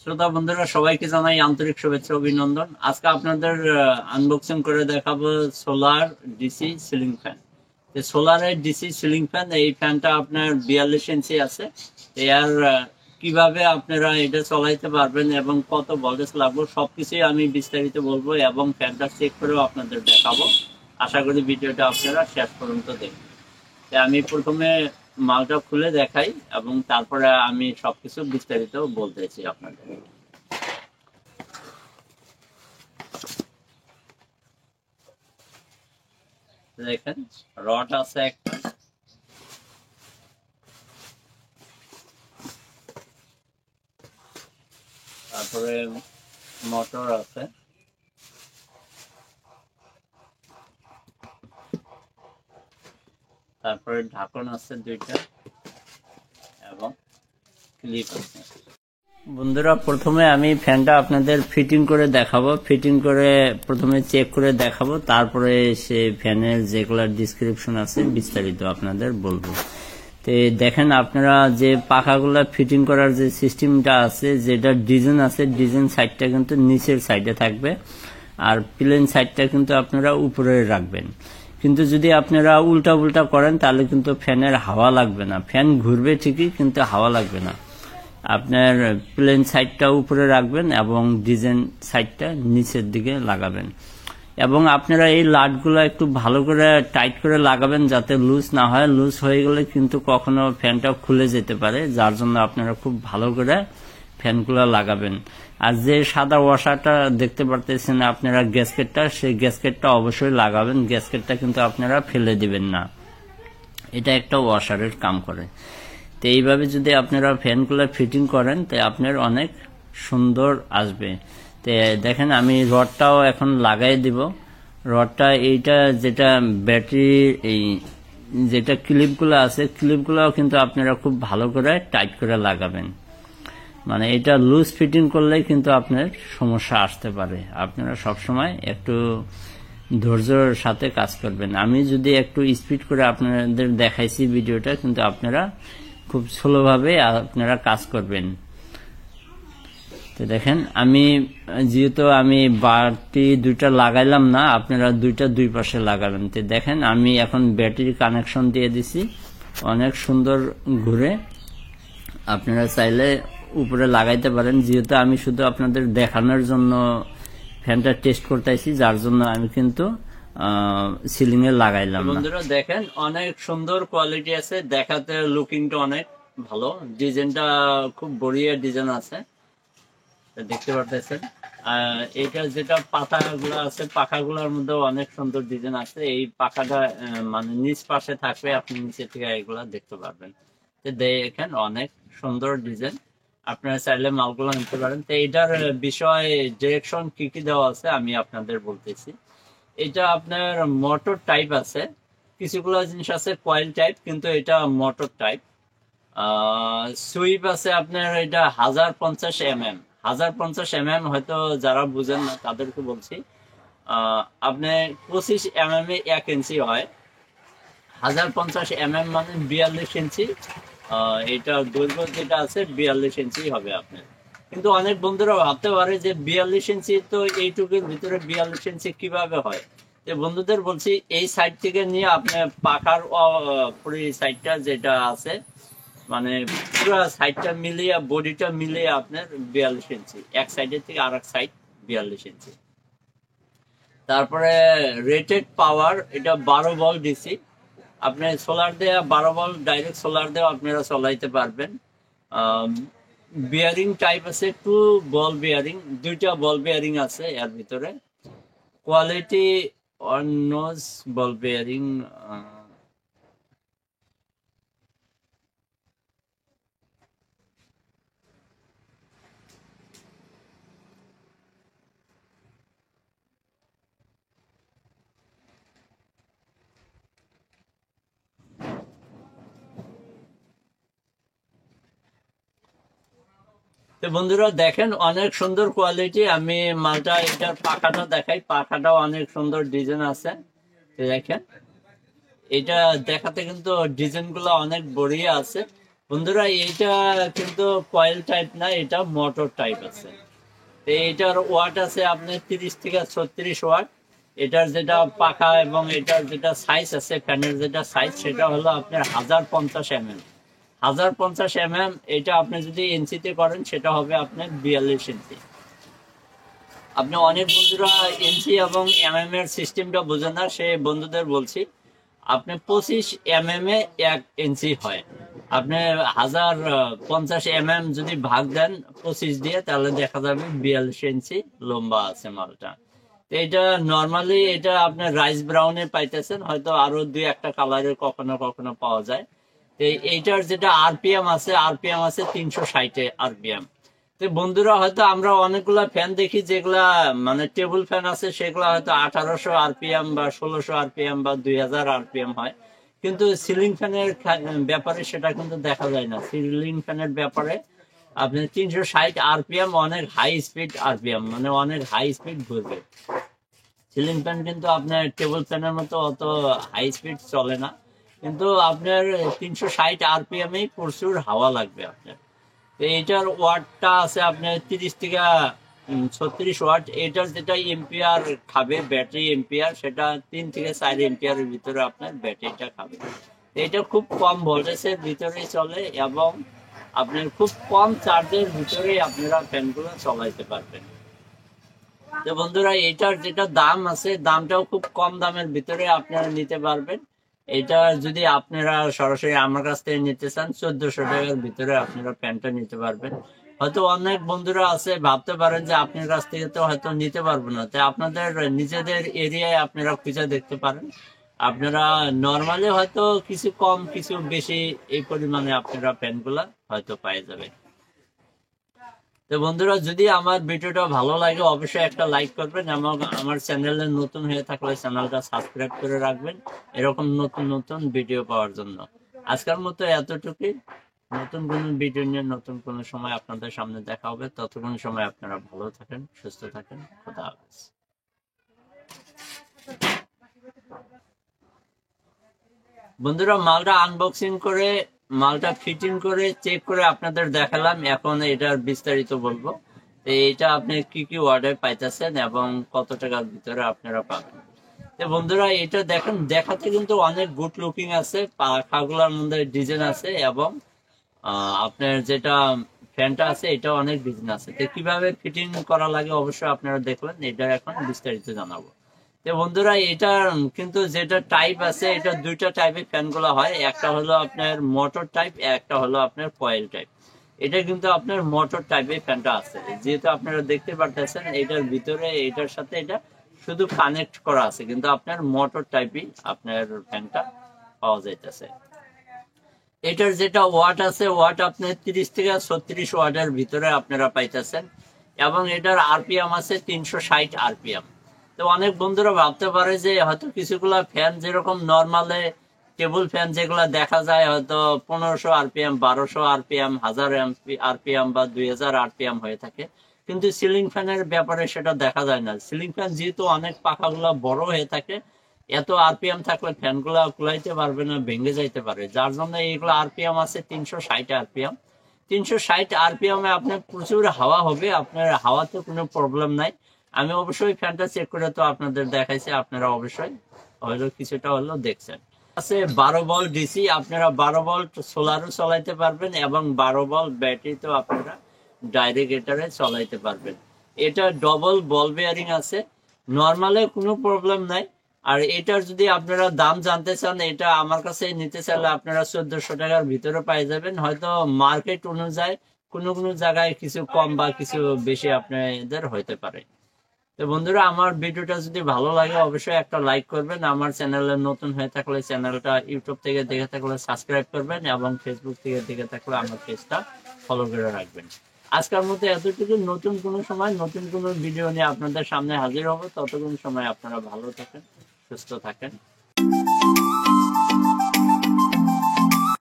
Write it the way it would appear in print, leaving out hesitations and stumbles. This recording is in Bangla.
শ্রোতা বন্ধুরা সবাইকে জানাই আন্তরিক শুভেচ্ছা অভিনন্দন। আজকে আপনাদের আনবক্সিং করে দেখাবো সোলার ডিসি সিলিং ফ্যান। সোলারের ডিসি সিলিং ফ্যান, এই ফ্যানটা আপনার 42 ইঞ্চি আছে। এর কিভাবে আপনারা এটা চালাইতে পারবেন এবং কত ভোল্টেজ লাগবে সবকিছুই আমি বিস্তারিত বলবো এবং ফ্যানটা চেক করেও আপনাদের দেখাবো। আশা করি ভিডিওটা আপনারা শেষ পর্যন্ত দেখবেন। আমি প্রথমে মালটা খুলে দেখাই এবং তারপরে আমি সবকিছু বিস্তারিত বলতেছি আপনাদের। দেখেন রড আছে একটা, তারপরে মোটর আছে, তারপরে ঢাকন আছে দুইটা এবং ক্লিপ আছে। বন্ধুরা প্রথমে আমি ফ্যানটা আপনাদের ফিটিং করে দেখাবো, ফিটিং করে প্রথমে চেক করে দেখাবো, তারপরে সে ফ্যানের যেগুলো ডিসক্রিপশন আছে বিস্তারিত আপনাদের বলবো। তো দেখেন আপনারা যে পাখাগুলো ফিটিং করার যে সিস্টেমটা আছে, যেটা ডিজাইন আছে, ডিজাইন সাইডটা কিন্তু নিচের সাইডে থাকবে আর প্লেন সাইডটা কিন্তু আপনারা উপরে রাখবেন। কিন্তু যদি আপনারা উল্টা উল্টা করেন তাহলে কিন্তু ফ্যানের হাওয়া লাগবে না, ফ্যান ঘুরবে ঠিকই কিন্তু হাওয়া লাগবে না। আপনার প্লেন সাইডটা উপরে রাখবেন এবং ডিজাইন সাইডটা নিচের দিকে লাগাবেন এবং আপনারা এই লাটগুলো একটু ভালো করে টাইট করে লাগাবেন যাতে লুজ না হয়। লুজ হয়ে গেলে কিন্তু কখনো ফ্যানটা খুলে যেতে পারে, যার জন্য আপনারা খুব ভালো করে ফ্যানগুলো লাগাবেন। আর যে সাদা ওয়াশারটা দেখতে পারতেছেন আপনারা গ্যাসকেটটা, সেই গ্যাসকেটটা অবশ্যই লাগাবেন। গ্যাসকেটটা কিন্তু আপনারা ফেলে দিবেন না, এটা একটা ওয়াশারের কাম করে। তো এইভাবে যদি আপনারা ফ্যানগুলো ফিটিং করেন তো আপনার অনেক সুন্দর আসবে। তো দেখেন আমি রডটাও এখন লাগাই দিব। রডটা এইটা যেটা ব্যাটারি এই যেটা ক্লিপগুলো আছে, ক্লিপগুলোও কিন্তু আপনারা খুব ভালো করে টাইট করে লাগাবেন। মানে এটা লুজ ফিটিং করলেই কিন্তু আপনার সমস্যা আসতে পারে। আপনারা সবসময় একটু ধৈর্যের সাথে কাজ করবেন। আমি যদি একটু স্পিড করে আপনাদের দেখাইছি ভিডিওটা, কিন্তু আপনারা খুব স্লোভাবে আপনারা কাজ করবেন। তো দেখেন আমি যেহেতু আমি বারটি দুইটা লাগাইলাম না, আপনারা দুইটা দুই পাশে লাগাবেন। তো দেখেন আমি এখন ব্যাটারি কানেকশন দিয়ে দিছি, অনেক সুন্দর ঘুরে। আপনারা চাইলে উপরে লাগাইতে পারেন, যেহেতু আমি শুধু আপনাদের দেখানোর জন্য ফ্যানটা টেস্ট করতেছি, যার জন্য আমি কিন্তু সিলিং এ লাগাইলাম। বন্ধুরা দেখেন অনেক সুন্দর কোয়ালিটি আছে, দেখাতে লুকিংটা অনেক ভালো, ডিজাইনটা খুব বড়িয়া ডিজাইন আছে দেখতে পারতেছেন। এইটা যেটা পাতাগুলো আছে, পাখাগুলোর মধ্যে অনেক সুন্দর ডিজাইন আছে। এই পাখাটা মানে নিচ পাশে থাকবে, আপনি নিচে থেকে এগুলা দেখতে পারবেন। তো দেখেন অনেক সুন্দর ডিজাইন, আপনারা চাইলে মালগুলো নিতে পারেন। তো এইটার বিষয় ডিরেকশন কি কি দেওয়া আছে আমি আপনাদের বলতেছি। এটা আপনার মোটর টাইপ আছে, কিছুগুলো জিনিস আছে কয়েল টাইপ, কিন্তু এটা মোটর টাইপ। সুইপ আছে আপনার, এটা 1050 mm। 1050 mm হয়তো যারা বুঝেন না তাদেরকে বলছি। আপনি 25 mm 1 ইঞ্চি হয়, 1050 mm মানে 42 ইঞ্চি। এটা দৈর্ঘ্য যেটা আছে 42 ইঞ্চি হবে আপনার। কিন্তু অনেক বন্ধুরা ভাবতে পারে যে 42 ইঞ্চি তো এইটুকুর ভিতরে 42 ইঞ্চি কিভাবে হয়। বন্ধুদের বলছি এই সাইড থেকে নিয়ে আপনার পাখার পুরো সাইডটা যেটা আছে, মানে পুরো সাইডটা মিলিয়ে বডিটা মিলিয়ে আপনার 42 ইঞ্চি, এক সাইডের থেকে আর এক সাইড 42 ইঞ্চি। তারপরে রেটেড পাওয়ার, এটা 12 ভোল্ট ডিসি। আপনি সোলার দেওয়া 12 ভোল্ট ডাইরেক্ট সোলার দেওয়া আপনারা চলাইতে পারবেন। বিয়ারিং টাইপ আছে 2 বল বিয়ারিং, দুইটা বল বিয়ারিং আছে এর ভিতরে। কোয়ালিটি অন নোজ বল বিয়ারিং, তো বন্ধুরা দেখেন অনেক সুন্দর কোয়ালিটি। আমি মালটা এটার পাখাটা দেখাই, পাখাটাও অনেক সুন্দর ডিজাইন আছে। দেখেন এটা দেখাতে কিন্তু ডিজাইন গুলো অনেক বড়িয়া আছে। বন্ধুরা এইটা কিন্তু কয়েল টাইপ না, এটা মোটর টাইপ আছে। তো এটার ওয়াট আছে আপনার 30 থেকে 36 ওয়াট। এটার যেটা পাখা এবং এটার যেটা সাইজ আছে, ফ্যানের যেটা সাইজ, সেটা হলো আপনার 1050 mm। 1050 mm। এটা আপনি যদি ইঞ্চিতে করেন সেটা হবে আপনার 42 ইঞ্চি। আপনি অনেক বন্ধুরা ইঞ্চি এবং mm এর সিস্টেমটা বোঝেন না, সে বন্ধুদের বলছি, আপনি 25 mm এ 1 ইঞ্চি হয়। আপনি 1050 mm যদি ভাগ দেন 25 দিয়ে, তাহলে দেখা যাবে 42 ইঞ্চি লম্বা আছে মালটা। তো এটা নর্মালি এটা আপনার রাইস ব্রাউনে পাইতেছেন, হয়তো আরো 2-1টা কালারের কখনো কখনো পাওয়া যায়। তো এইটার যেটা আরপিএম আছে, আরপিএম আছে 360 আরপিএম। তো বন্ধুরা হয়তো আমরা অনেকগুলা ফ্যান দেখি যেগুলা মানে টেবিল ফ্যান আছে, সেগুলা হয়তো 1800 আরপিএম বা 1600 আরপিএম বা 2000 আরপিএম হয়, কিন্তু সিলিং ফ্যানের ব্যাপারে সেটা কিন্তু দেখা যায় না। সিলিং ফ্যানের ব্যাপারে আপনি 360 আরপিএম অনেক হাই স্পিড আরপিএম, মানে অনেক হাই স্পিড ঘুরবে। সিলিং ফ্যান কিন্তু আপনার টেবিল ফ্যানের মতো অত হাই স্পিড চলে না, কিন্তু আপনার 360 আরপিএম এই প্রচুর হাওয়া লাগবে আপনার। তো এইটার ওয়াটটা আছে আপনার 30 থেকে 36 ওয়াট। এটার যেটা এম্পিয়ার খাবে ব্যাটারি এম্পিয়ার, সেটা 3 থেকে 4 এম্পিয়ারের ভিতরে আপনার ব্যাটারিটা খাবে। এটা খুব কম ভোল্টেজের ভিতরেই চলে এবং আপনার খুব কম চার্জের ভিতরেই আপনারা ফ্যানগুলো চালাইতে পারবেন। তো বন্ধুরা এটার যেটা দাম আছে, দামটাও খুব কম দামের ভিতরে আপনারা নিতে পারবেন। এটা যদি আপনারা সরাসরি আমার কাছ থেকে নিতে চান 1400 টাকার ভিতরে আপনারা প্যান্টটা নিতে পারবেন। হয়তো অনেক বন্ধুরা আছে ভাবতে পারেন যে আপনার কাছ থেকে তো হয়তো নিতে পারবো না, তাই আপনাদের নিজেদের এরিয়ায় আপনারা খুঁজে দেখতে পারেন। আপনারা নর্মালি হয়তো কিছু কম কিছু বেশি এই পরিমাণে আপনারা প্যান্টগুলা হয়তো পেয়ে যাবেন। তো বন্ধুরা যদি আমার ভিডিওটা ভালো লাগে অবশ্যই একটা লাইক করবেন এবং আমার চ্যানেলে নতুন হয়ে থাকলে চ্যানেলটা সাবস্ক্রাইব করে রাখবেন এরকম নতুন নতুন ভিডিও পাওয়ার জন্য। আজকের মতো এতটুকুই। নতুন কোনো ভিডিও নিয়ে নতুন কোনো সময় আপনাদের সামনে দেখা হবে। ততক্ষণ সময় আপনারা ভালো থাকেন, সুস্থ থাকেন। খোদা হাফেজ। বন্ধুরা মালটা আনবক্সিং করে, মালটা ফিটিং করে, চেক করে আপনাদের দেখালাম। এখন এটার বিস্তারিত বলবো। এটা আপনি কি কি অর্ডার পাইতেছেন এবং কত টাকার ভিতরে আপনারা পাবেন। তো বন্ধুরা এটা দেখেন, দেখাতে কিন্তু অনেক গুড লুকিং আছে, পাখাগুলোর মধ্যে ডিজাইন আছে এবং আপনার যেটা ফ্যানটা আছে এটা অনেক ডিজাইন আছে। তো কিভাবে ফিটিং করা লাগে অবশ্যই আপনারা দেখলেন, এটা এখন বিস্তারিত জানাবো। তো বন্ধুরা এটা কিন্তু যেটা টাইপ আছে, এটা দুইটা টাইপের ফ্যান গুলো হয়, একটা হলো আপনার মোটর টাইপ, একটা হলো আপনার কয়েল টাইপ। এটা কিন্তু আপনার মোটর টাইপের ফ্যানটা আছে, যেহেতু আপনারা দেখতে পারতেছেন এটার ভিতরে এটার সাথে এটা শুধু কানেক্ট করা আছে, কিন্তু আপনার মোটর টাইপই আপনার ফ্যানটা পাওয়া যাইতেছে। এটার যেটা ওয়াট আছে, ওয়াট আপনার 30 থেকে 36 ওয়াটের ভিতরে আপনারা পাইতেছেন এবং এটার আরপিএম আছে 360 আরপিএম। তো অনেক বন্ধুরা ভাবতে পারে যে হয়তো কিছুগুলা ফ্যান যেরকম নর্মালে টেবিল ফ্যান যেগুলা দেখা যায় হয়তো 1500 আরপিএম, 1200 আরপিএম, 1000 আরপিএম বা 2000 আরপিএম হয়ে থাকে, কিন্তু সিলিং ফ্যানের ব্যাপারে সেটা দেখা যায় না। সিলিং ফ্যান যেহেতু অনেক পাখাগুলা বড় হয়ে থাকে, এত আরপিএম থাকলে ফ্যানগুলা কুলাইতে পারবে না, ভেঙে যাইতে পারে, যার জন্য এইগুলো আরপিএম আছে 360 আরপিএম। 360 আরপিএম এ আপনার প্রচুর হাওয়া হবে, আপনার হাওয়াতে কোনো প্রবলেম নাই। আমি অবশ্যই ফ্যানটা চেক করে তো আপনাদের দেখাইছি, আপনারা অবশ্যই হয়তো কিছুটা হলেও দেখছেন। আছে 12 ভোল্ট ডিসি, আপনারা 12 ভোল্ট সোলারও চালাইতে পারবেন এবং 12 ভোল্ট ব্যাটারি তো আপনারা ডাইরেক্ট এটারে চালাইতে পারবেন। এটা ডবল বল বেয়ারিং আছে, নর্মালে কোনো প্রবলেম নাই। আর এটার যদি আপনারা দাম জানতে চান, এটা আমার কাছে নিতে চাইলে আপনারা 1400 টাকার ভিতরে পাই যাবেন। হয়তো মার্কেট অনুযায়ী কোনো কোনো জায়গায় কিছু কম বা কিছু বেশি আপনাদের হইতে পারে। তো বন্ধুরা আমার ভিডিওটা যদি ভালো লাগে অবশ্যই একটা লাইক করবেন। আমার চ্যানেলে নতুন হয়ে থাকলে চ্যানেলটা ইউটিউব থেকে দেখে থাকলে সাবস্ক্রাইব করবেন এবং ফেসবুক থেকে দেখে থাকলে আমার পেজটা ফলো করে রাখবেন। আজকের মতো এতটুকু। নতুন কোনো সময় নতুন কোনো ভিডিও নিয়ে আপনাদের সামনে হাজির হব। ততক্ষণ সময় আপনারা ভালো থাকেন, সুস্থ থাকেন।